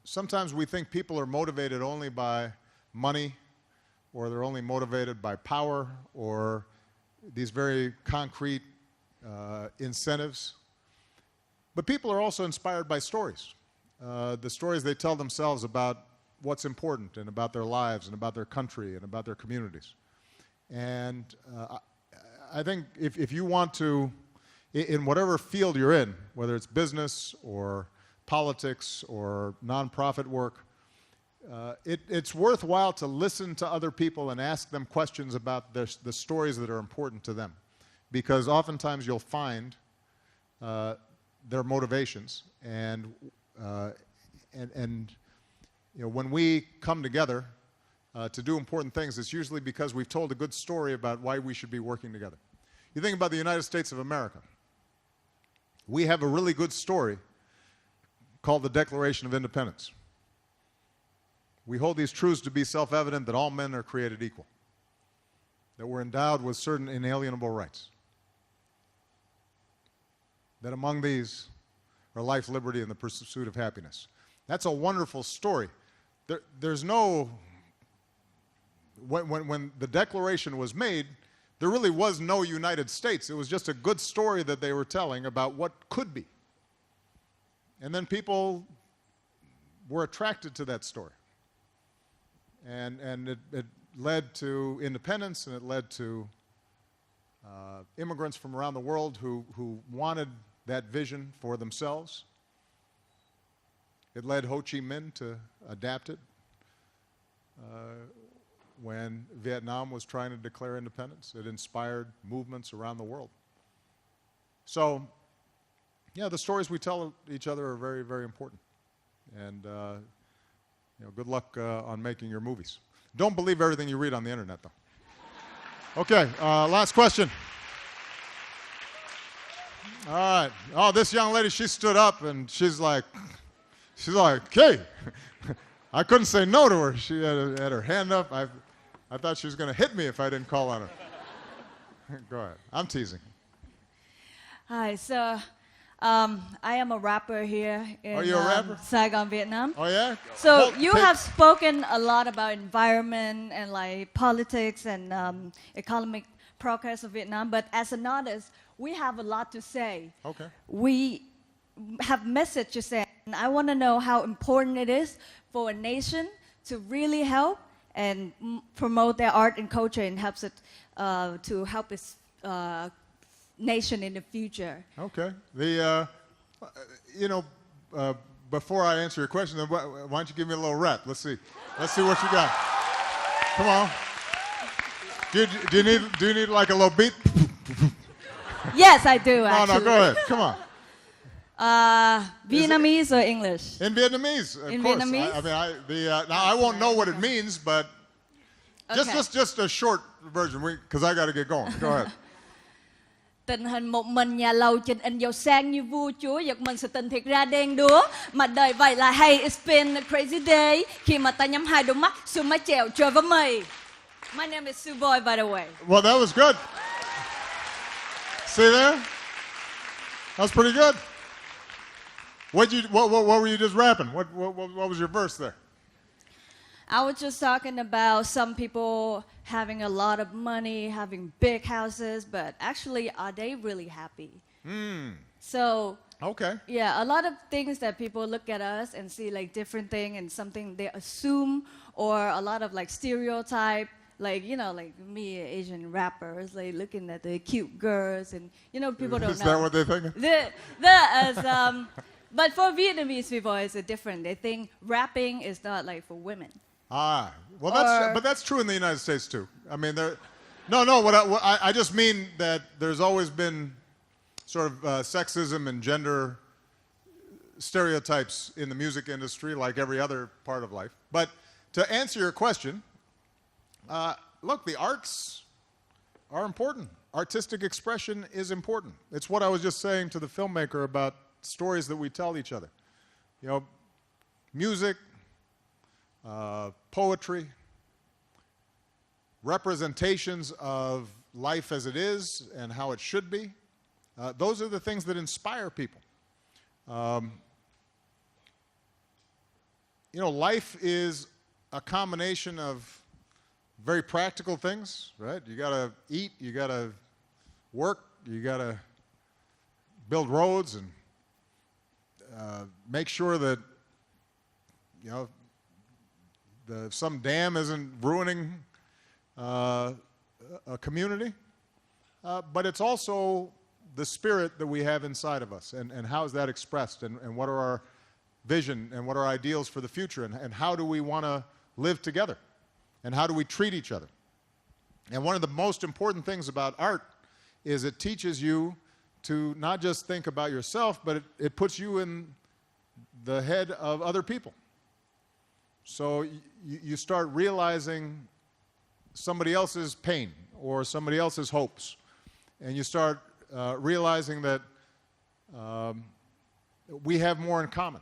sometimes we think people are motivated only by money, or they're only motivated by power, or these very concrete incentives. But people are also inspired by stories. The stories they tell themselves about what's important, and about their lives, and about their country, and about their communities. And I think if you want to, in whatever field you're in, whether it's business or politics or nonprofit work, it's worthwhile to listen to other people and ask them questions about the stories that are important to them. Because oftentimes you'll find their motivations. And when we come together to do important things, it's usually because we've told a good story about why we should be working together. You think about the United States of America. We have a really good story called the Declaration of Independence. We hold these truths to be self-evident, that all men are created equal, that we're endowed with certain inalienable rights, that among these are life, liberty, and the pursuit of happiness. That's a wonderful story. There's no... When the Declaration was made, there really was no United States. It was just a good story that they were telling about what could be. And then people were attracted to that story. And it led to independence, and it led to immigrants from around the world who wanted that vision for themselves. It led Ho Chi Minh to adapt it when Vietnam was trying to declare independence. It inspired movements around the world. So, yeah, the stories we tell each other are very, very important. And good luck on making your movies. Don't believe everything you read on the internet, though. Okay, last question. All right. Oh, this young lady, she stood up and she's like, hey. I couldn't say no to her. She had her hand up. I thought she was going to hit me if I didn't call on her. Go ahead. I'm teasing. Hi, so I am a rapper here in Saigon, Vietnam. Oh, yeah? So you have spoken a lot about environment and like politics and economic progress of Vietnam, but as an artist, we have a lot to say. Okay. We have message to say, and I want to know how important it is for a nation to really help and promote their art and culture, and helps it to help its nation in the future. Okay. Before I answer your question, why don't you give me a little rap? Let's see what you got. Come on. Do you need like a little beat? Yes, I do. Actually. No, go ahead. Come on. Vietnamese or English? In Vietnamese, of course. Vietnamese? Now I won't know what it means, but just a short version, because I got to get going. Go ahead. Tình hình một mình nhà lầu trình in giàu sang như vua chúa, giật mình sự tình thiệt ra đen đúa. Mà đời vậy là hey, it's been a crazy day. Khi mà ta nhắm hai đôi mắt, xuống mái chèo chơi với mày. My name is Sue Boy, by the way. Well, that was good. See there? That was pretty good. What were you just rapping? What was your verse there? I was just talking about some people having a lot of money, having big houses, but actually, are they really happy? So, okay. Yeah, a lot of things that people look at us and see like different thing and something they assume, or a lot of like stereotype, like, like me, Asian rappers, like looking at the cute girls, and people don't know. Is that what they're thinking? But for Vietnamese people, it's different. They think rapping is not like for women. Ah, well, that's true in the United States too. I mean, I just mean that there's always been sort of sexism and gender stereotypes in the music industry like every other part of life. But to answer your question, look, the arts are important. Artistic expression is important. It's what I was just saying to the filmmaker about stories that we tell each other. You know, music, poetry, representations of life as it is and how it should be. Those are the things that inspire people. You know, life is a combination of very practical things, right? You gotta eat, you gotta work, you gotta build roads and make sure that, you know, some dam isn't ruining a community. But it's also the spirit that we have inside of us, and how is that expressed, and what are our vision and what are our ideals for the future, and how do we want to live together, and how do we treat each other. And one of the most important things about art is it teaches you to not just think about yourself, but it puts you in the head of other people. So you start realizing somebody else's pain or somebody else's hopes, and you start realizing that we have more in common.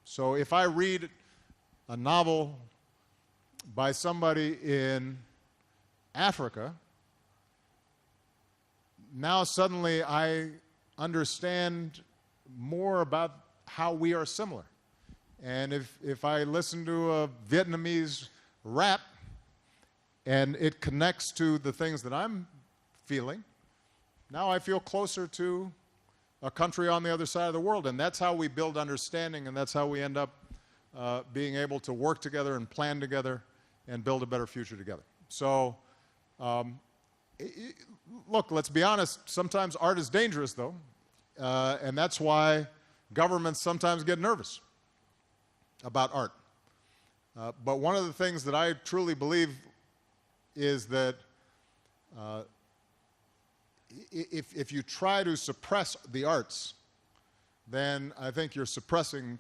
So if I read a novel by somebody in Africa, now suddenly I understand more about how we are similar. And if I listen to a Vietnamese rap and it connects to the things that I'm feeling, now I feel closer to a country on the other side of the world. And that's how we build understanding, and that's how we end up being able to work together and plan together and build a better future together. So, look, let's be honest, sometimes art is dangerous, though, and that's why governments sometimes get nervous about art. But one of the things that I truly believe is that if you try to suppress the arts, then I think you're suppressing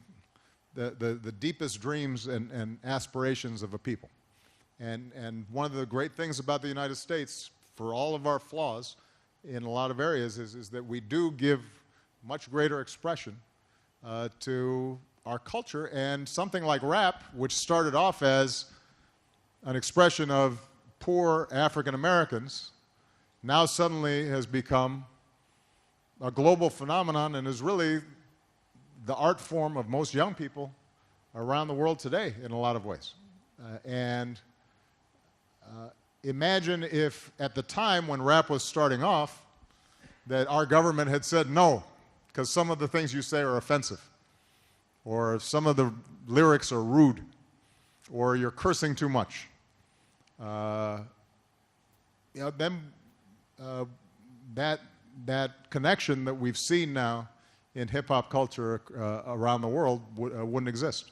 the deepest dreams and aspirations of a people. And one of the great things about the United States, for all of our flaws in a lot of areas, is that we do give much greater expression to our culture. And something like rap, which started off as an expression of poor African Americans, now suddenly has become a global phenomenon and is really the art form of most young people around the world today in a lot of ways. Imagine if at the time when rap was starting off that our government had said no, because some of the things you say are offensive, or some of the lyrics are rude, or you're cursing too much. Then that connection that we've seen now in hip-hop culture around the world wouldn't exist.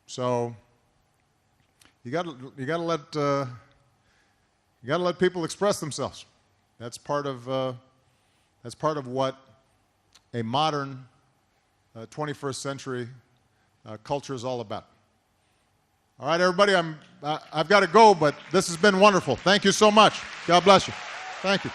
So you gotta let people express themselves. That's part of what a modern 21st century culture is all about. All right, everybody, I've got to go, but this has been wonderful. Thank you so much. God bless you. Thank you.